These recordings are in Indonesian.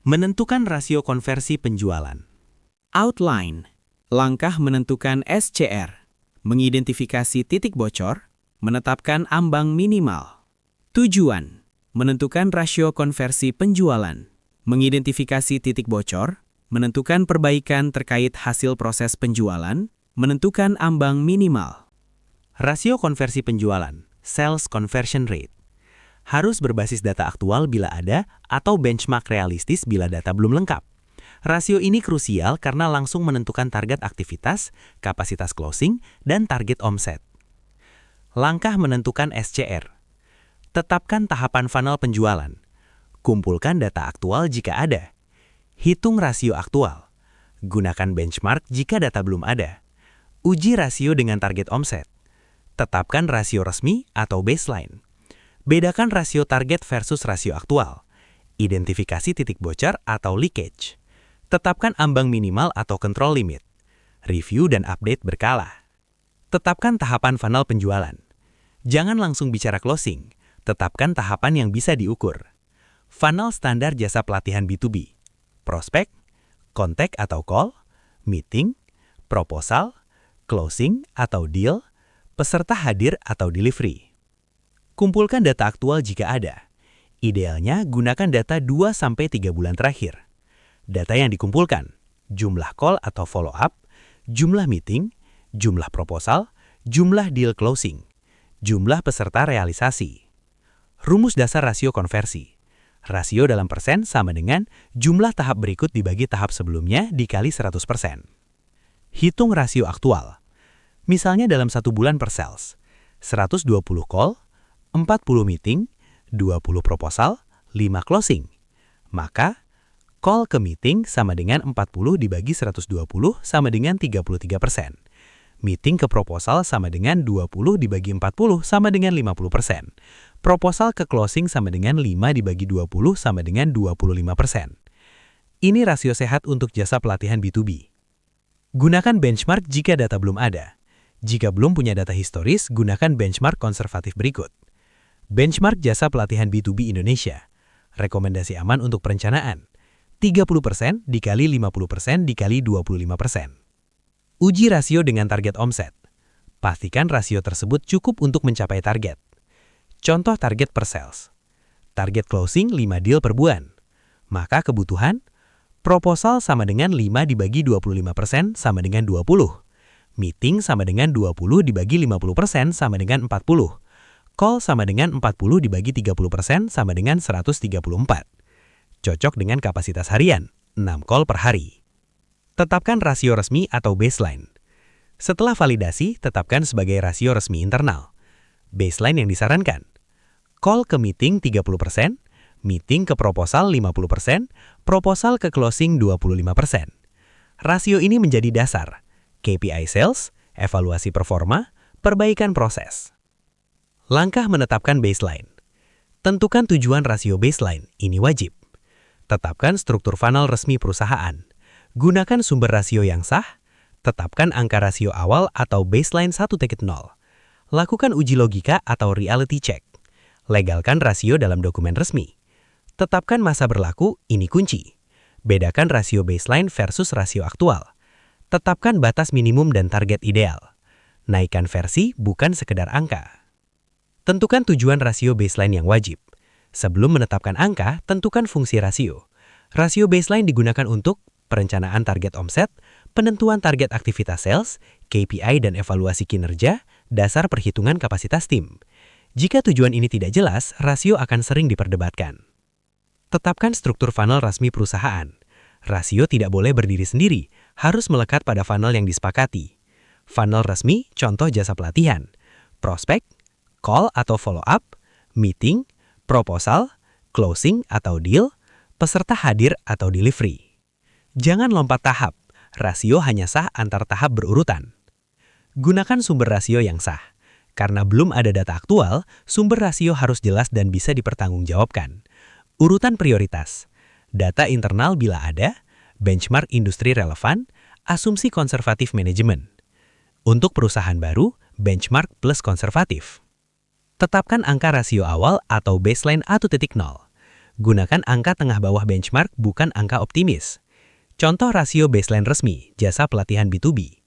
Menentukan rasio konversi penjualan. Outline, langkah menentukan SCR, mengidentifikasi titik bocor, menetapkan ambang minimal. Tujuan, menentukan rasio konversi penjualan, mengidentifikasi titik bocor, menentukan perbaikan terkait hasil proses penjualan, menentukan ambang minimal. Rasio konversi penjualan, sales conversion rate, harus berbasis data aktual bila ada atau benchmark realistis bila data belum lengkap. Rasio ini krusial karena langsung menentukan target aktivitas, kapasitas closing, dan target omset. Langkah menentukan SCR. Tetapkan tahapan funnel penjualan. Kumpulkan data aktual jika ada. Hitung rasio aktual. Gunakan benchmark jika data belum ada. Uji rasio dengan target omset. Tetapkan rasio resmi atau baseline. Bedakan rasio target versus rasio aktual. Identifikasi titik bocor atau leakage. Tetapkan ambang minimal atau control limit. Review dan update berkala. Tetapkan tahapan funnel penjualan. Jangan langsung bicara closing. Tetapkan tahapan yang bisa diukur. Funnel standar jasa pelatihan B2B. Prospek, kontak atau call, meeting, proposal, closing atau deal, peserta hadir atau delivery. Kumpulkan data aktual jika ada. Idealnya gunakan data 2-3 bulan terakhir. Data yang dikumpulkan, jumlah call atau follow up, jumlah meeting, jumlah proposal, jumlah deal closing, jumlah peserta realisasi. Rumus dasar rasio konversi. Rasio dalam persen sama dengan jumlah tahap berikut dibagi tahap sebelumnya dikali 100%. Hitung rasio aktual. Misalnya dalam 1 bulan per sales, 120 call, 40 meeting, 20 proposal, 5 closing. Maka, call ke meeting sama dengan 40 dibagi 120 sama dengan 33%. Meeting ke proposal sama dengan 20 dibagi 40 sama dengan 50%. Proposal ke closing sama dengan 5 dibagi 20 sama dengan 25%. Ini rasio sehat untuk jasa pelatihan B2B. Gunakan benchmark jika data belum ada. Jika belum punya data historis, gunakan benchmark konservatif berikut. Benchmark jasa pelatihan B2B Indonesia. Rekomendasi aman untuk perencanaan. 30% dikali 50% dikali 25%. Uji rasio dengan target omset. Pastikan rasio tersebut cukup untuk mencapai target. Contoh target per sales. Target closing 5 deal per bulan. Maka kebutuhan, proposal sama dengan 5 dibagi 25% sama dengan 20. Meeting sama dengan 20 dibagi 50% sama dengan 40. Call sama dengan 40 dibagi 30% sama dengan 134. Cocok dengan kapasitas harian, 6 call per hari. Tetapkan rasio resmi atau baseline. Setelah validasi, tetapkan sebagai rasio resmi internal. Baseline yang disarankan. Call ke meeting 30%, meeting ke proposal 50%, proposal ke closing 25%. Rasio ini menjadi dasar. KPI sales, evaluasi performa, perbaikan proses. Langkah menetapkan baseline. Tentukan tujuan rasio baseline, ini wajib. Tetapkan struktur funnel resmi perusahaan. Gunakan sumber rasio yang sah. Tetapkan angka rasio awal atau baseline 1.0. Lakukan uji logika atau reality check. Legalkan rasio dalam dokumen resmi. Tetapkan masa berlaku, ini kunci. Bedakan rasio baseline versus rasio aktual. Tetapkan batas minimum dan target ideal. Naikkan versi, bukan sekedar angka. Tentukan tujuan rasio baseline yang wajib. Sebelum menetapkan angka, tentukan fungsi rasio. Rasio baseline digunakan untuk perencanaan target omset, penentuan target aktivitas sales, KPI dan evaluasi kinerja, dasar perhitungan kapasitas tim. Jika tujuan ini tidak jelas, rasio akan sering diperdebatkan. Tetapkan struktur funnel resmi perusahaan. Rasio tidak boleh berdiri sendiri, harus melekat pada funnel yang disepakati. Funnel resmi, contoh jasa pelatihan, prospek, call atau follow up, meeting, proposal, closing atau deal, peserta hadir atau delivery. Jangan lompat tahap, rasio hanya sah antar tahap berurutan. Gunakan sumber rasio yang sah. Karena belum ada data aktual, sumber rasio harus jelas dan bisa dipertanggungjawabkan. Urutan prioritas. Data internal bila ada, benchmark industri relevan, asumsi konservatif manajemen. Untuk perusahaan baru, benchmark plus konservatif. Tetapkan angka rasio awal atau baseline 1.0. Gunakan angka tengah bawah benchmark, bukan angka optimis. Contoh rasio baseline resmi, jasa pelatihan B2B.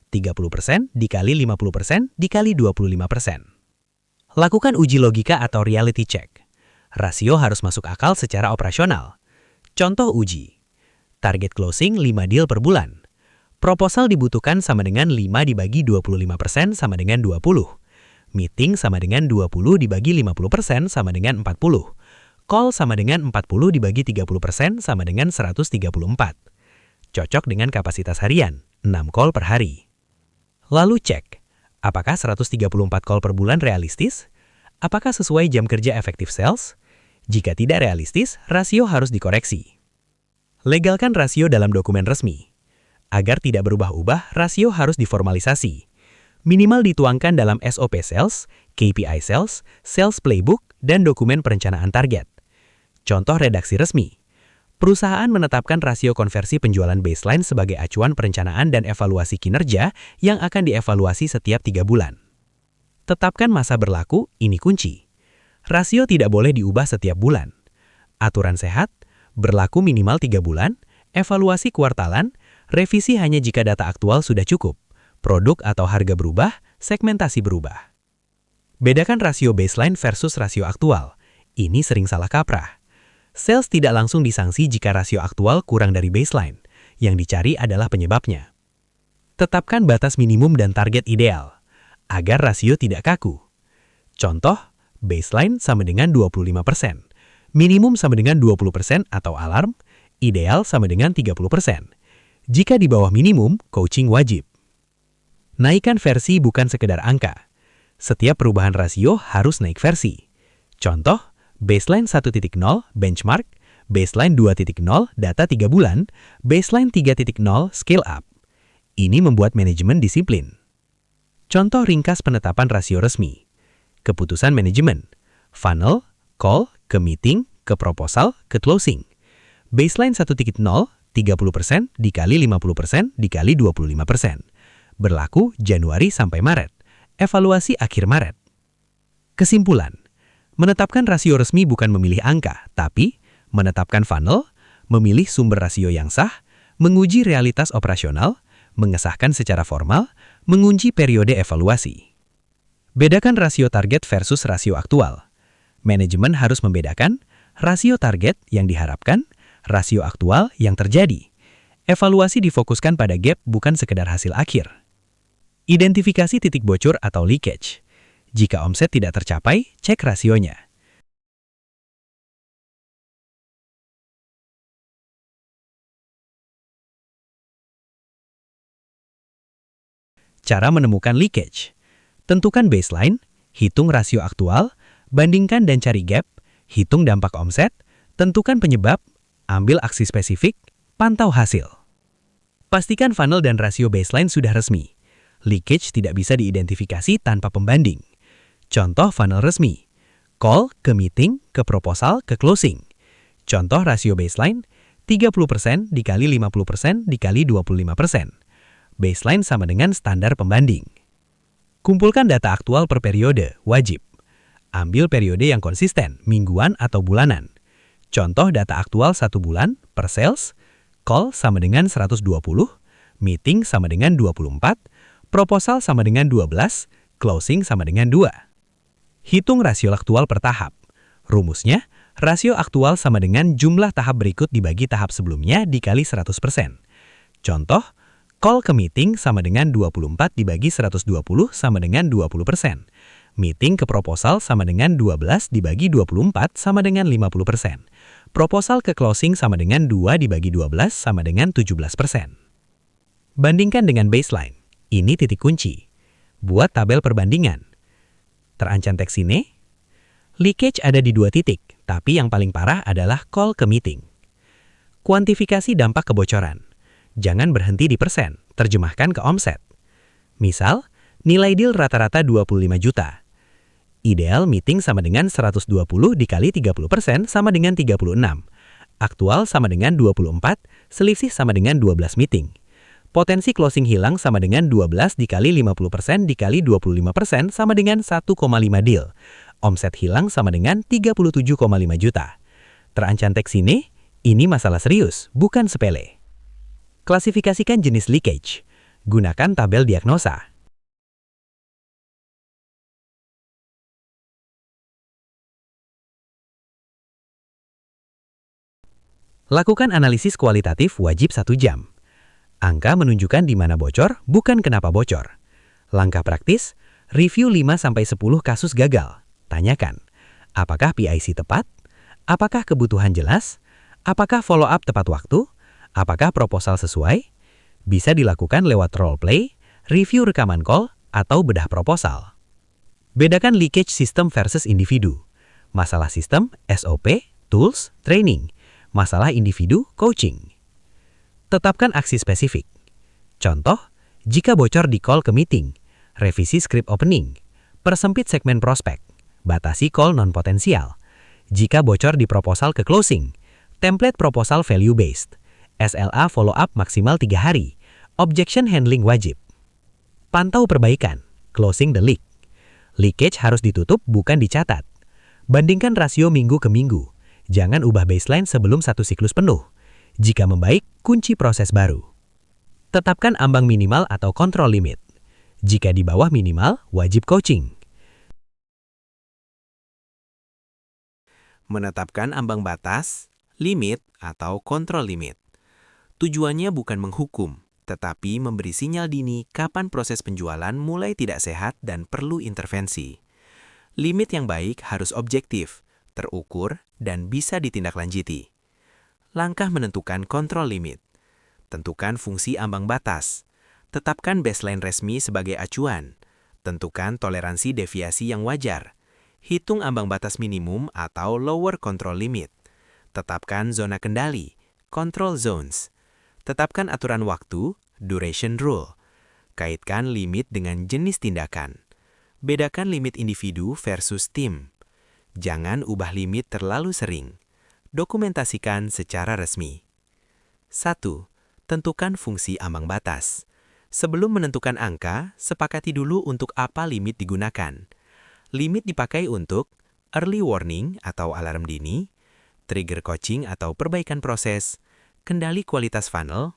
30% dikali 50% dikali 25%. Lakukan uji logika atau reality check. Rasio harus masuk akal secara operasional. Contoh uji. Target closing 5 deal per bulan. Proposal dibutuhkan sama dengan 5 dibagi 25% sama dengan 20. Meeting sama dengan 20 dibagi 50% sama dengan 40. Call sama dengan 40 dibagi 30% sama dengan 134. Cocok dengan kapasitas harian, 6 call per hari. Lalu cek, apakah 134 call per bulan realistis? Apakah sesuai jam kerja efektif sales? Jika tidak realistis, rasio harus dikoreksi. Legalkan rasio dalam dokumen resmi. Agar tidak berubah-ubah, rasio harus diformalisasi. Minimal dituangkan dalam SOP sales, KPI sales, sales playbook, dan dokumen perencanaan target. Contoh redaksi resmi. Perusahaan menetapkan rasio konversi penjualan baseline sebagai acuan perencanaan dan evaluasi kinerja yang akan dievaluasi setiap 3 bulan. Tetapkan masa berlaku, ini kunci. Rasio tidak boleh diubah setiap bulan. Aturan sehat, berlaku minimal 3 bulan, evaluasi kuartalan, revisi hanya jika data aktual sudah cukup, produk atau harga berubah, segmentasi berubah. Bedakan rasio baseline versus rasio aktual. Ini sering salah kaprah. Sales tidak langsung disanksi jika rasio aktual kurang dari baseline. Yang dicari adalah penyebabnya. Tetapkan batas minimum dan target ideal, agar rasio tidak kaku. Contoh, baseline sama dengan 25%, minimum sama dengan 20% atau alarm, ideal sama dengan 30%. Jika di bawah minimum, coaching wajib. Naikkan versi bukan sekedar angka. Setiap perubahan rasio harus naik versi. Contoh, baseline 1.0 benchmark, baseline 2.0 data 3 bulan, baseline 3.0 scale up. Ini membuat manajemen disiplin. Contoh ringkas penetapan rasio resmi. Keputusan manajemen, funnel, call, ke meeting, ke proposal, ke closing. Baseline 1.0, 30% dikali 50% dikali 25%. Berlaku Januari sampai Maret. Evaluasi akhir Maret. Kesimpulan. Menetapkan rasio resmi bukan memilih angka, tapi menetapkan funnel, memilih sumber rasio yang sah, menguji realitas operasional, mengesahkan secara formal, mengunci periode evaluasi. Bedakan rasio target versus rasio aktual. Manajemen harus membedakan rasio target yang diharapkan, rasio aktual yang terjadi. Evaluasi difokuskan pada gap, bukan sekedar hasil akhir. Identifikasi titik bocor atau leakage. Jika omset tidak tercapai, cek rasionya. Cara menemukan leakage. Tentukan baseline, hitung rasio aktual, bandingkan dan cari gap, hitung dampak omset, tentukan penyebab, ambil aksi spesifik, pantau hasil. Pastikan funnel dan rasio baseline sudah resmi. Leakage tidak bisa diidentifikasi tanpa pembanding. Contoh funnel resmi, call, ke meeting, ke proposal, ke closing. Contoh rasio baseline, 30% dikali 50% dikali 25%. Baseline sama dengan standar pembanding. Kumpulkan data aktual per periode, wajib. Ambil periode yang konsisten, mingguan atau bulanan. Contoh data aktual 1 bulan, per sales, call sama dengan 120, meeting sama dengan 24, proposal sama dengan 12, closing sama dengan 2. Hitung rasio aktual per tahap. Rumusnya, rasio aktual sama dengan jumlah tahap berikut dibagi tahap sebelumnya dikali 100%. Contoh, call ke meeting sama dengan 24 dibagi 120 sama dengan 20%. Meeting ke proposal sama dengan 12 dibagi 24 sama dengan 50%. Proposal ke closing sama dengan 2 dibagi 12 sama dengan 17%. Bandingkan dengan baseline. Ini titik kunci. Buat tabel perbandingan. Terancam teks ini, leakage ada di 2 titik, tapi yang paling parah adalah call ke meeting. Kuantifikasi dampak kebocoran. Jangan berhenti di persen, terjemahkan ke omset. Misal, nilai deal rata-rata 25 juta. Ideal meeting sama dengan 120 dikali 30% sama dengan 36. Aktual sama dengan 24, selisih sama dengan 12 meeting. Potensi closing hilang sama dengan 12 dikali 50% dikali 25% sama dengan 1,5 deal. Omset hilang sama dengan 37,5 juta. Terancam teks ini masalah serius, bukan sepele. Klasifikasikan jenis leakage. Gunakan tabel diagnosa. Lakukan analisis kualitatif wajib 1 jam. Angka menunjukkan di mana bocor, bukan kenapa bocor. Langkah praktis, review 5-10 kasus gagal. Tanyakan, apakah PIC tepat? Apakah kebutuhan jelas? Apakah follow-up tepat waktu? Apakah proposal sesuai? Bisa dilakukan lewat role play, review rekaman call, atau bedah proposal. Bedakan leakage sistem versus individu. Masalah sistem, SOP, tools, training. Masalah individu, coaching. Tetapkan aksi spesifik. Contoh, jika bocor di call ke meeting, revisi script opening, persempit segmen prospek, batasi call non-potensial. Jika bocor di proposal ke closing, template proposal value-based, SLA follow-up maksimal 3 hari, objection handling wajib. Pantau perbaikan, closing the leak. Leakage harus ditutup, bukan dicatat. Bandingkan rasio minggu ke minggu. Jangan ubah baseline sebelum 1 siklus penuh. Jika membaik, kunci proses baru. Tetapkan ambang minimal atau kontrol limit. Jika di bawah minimal, wajib coaching. Menetapkan ambang batas, limit, atau kontrol limit. Tujuannya bukan menghukum, tetapi memberi sinyal dini kapan proses penjualan mulai tidak sehat dan perlu intervensi. Limit yang baik harus objektif, terukur, dan bisa ditindaklanjuti. Langkah menentukan kontrol limit. Tentukan fungsi ambang batas. Tetapkan baseline resmi sebagai acuan. Tentukan toleransi deviasi yang wajar. Hitung ambang batas minimum atau lower control limit. Tetapkan zona kendali, control zones. Tetapkan aturan waktu, duration rule. Kaitkan limit dengan jenis tindakan. Bedakan limit individu versus tim. Jangan ubah limit terlalu sering. Dokumentasikan secara resmi. 1. Tentukan fungsi ambang batas. Sebelum menentukan angka, sepakati dulu untuk apa limit digunakan. Limit dipakai untuk early warning atau alarm dini, trigger coaching atau perbaikan proses, kendali kualitas funnel,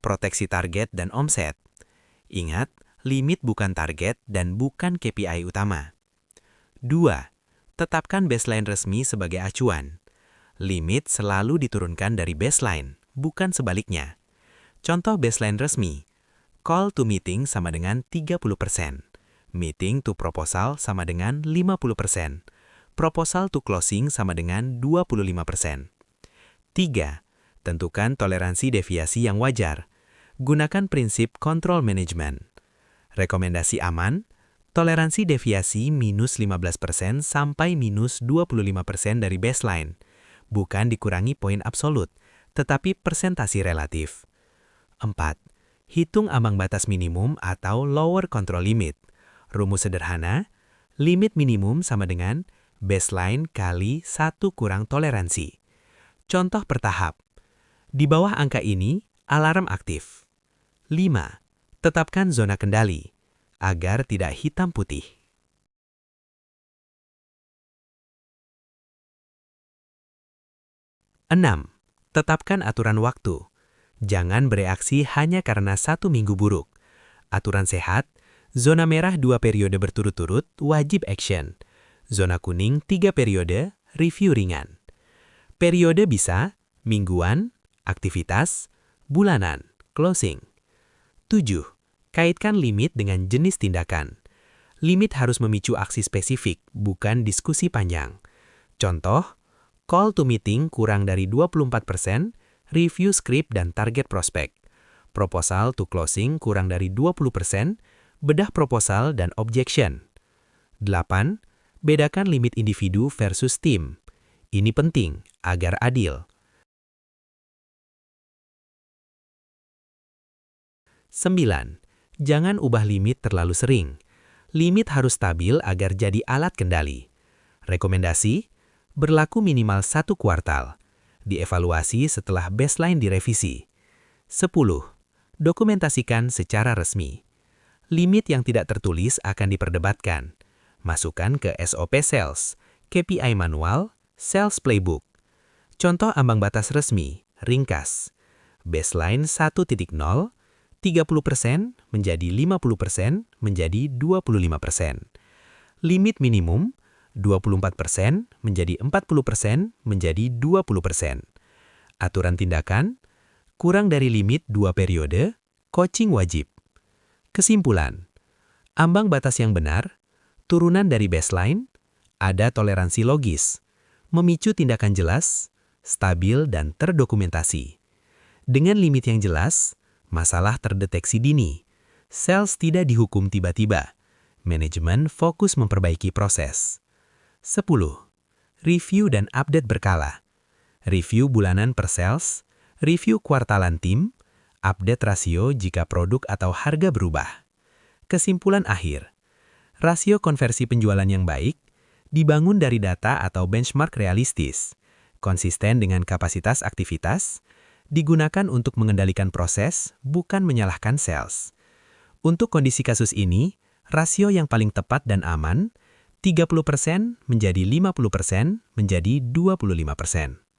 proteksi target dan omset. Ingat, limit bukan target dan bukan KPI utama. 2. Tetapkan baseline resmi sebagai acuan. Limit selalu diturunkan dari baseline, bukan sebaliknya. Contoh baseline resmi, call to meeting sama dengan 30%, meeting to proposal sama dengan 50%, proposal to closing sama dengan 25%. 3. Tentukan toleransi deviasi yang wajar. Gunakan prinsip control management. Rekomendasi aman, toleransi deviasi minus 15% sampai minus 25% dari baseline. Bukan dikurangi poin absolut, tetapi persentasi relatif. 4. Hitung ambang batas minimum atau lower control limit. Rumus sederhana, limit minimum sama dengan baseline kali 1 kurang toleransi. Contoh bertahap. Di bawah angka ini, alarm aktif. 5. Tetapkan zona kendali, agar tidak hitam putih. 6. Tetapkan aturan waktu. Jangan bereaksi hanya karena 1 minggu buruk. Aturan sehat, zona merah 2 periode berturut-turut, wajib action. Zona kuning 3 periode, review ringan. Periode bisa mingguan, aktivitas, bulanan, closing. 7. Kaitkan limit dengan jenis tindakan. Limit harus memicu aksi spesifik, bukan diskusi panjang. Contoh, call to meeting kurang dari 24%, review script dan target prospek. Proposal to closing kurang dari 20%, bedah proposal dan objection. 8. Bedakan limit individu versus tim. Ini penting agar adil. 9. Jangan ubah limit terlalu sering. Limit harus stabil agar jadi alat kendali. Rekomendasi, berlaku minimal 1 kuartal. Dievaluasi setelah baseline direvisi. 10. Dokumentasikan secara resmi. Limit yang tidak tertulis akan diperdebatkan. Masukkan ke SOP Sales, KPI manual, Sales Playbook. Contoh ambang batas resmi, ringkas. Baseline 1.0, 30% menjadi 50% menjadi 25%. Limit minimum, 24% menjadi 40% menjadi 20%. Aturan tindakan, kurang dari limit 2 periode, coaching wajib. Kesimpulan, ambang batas yang benar, turunan dari baseline, ada toleransi logis, memicu tindakan jelas, stabil dan terdokumentasi. Dengan limit yang jelas, masalah terdeteksi dini, sales tidak dihukum tiba-tiba, manajemen fokus memperbaiki proses. 10. Review dan update berkala. Review bulanan per sales, review kuartalan tim, update rasio jika produk atau harga berubah. Kesimpulan akhir, rasio konversi penjualan yang baik dibangun dari data atau benchmark realistis, konsisten dengan kapasitas aktivitas, digunakan untuk mengendalikan proses, bukan menyalahkan sales. Untuk kondisi kasus ini, rasio yang paling tepat dan aman, 30% menjadi 50% menjadi 25%.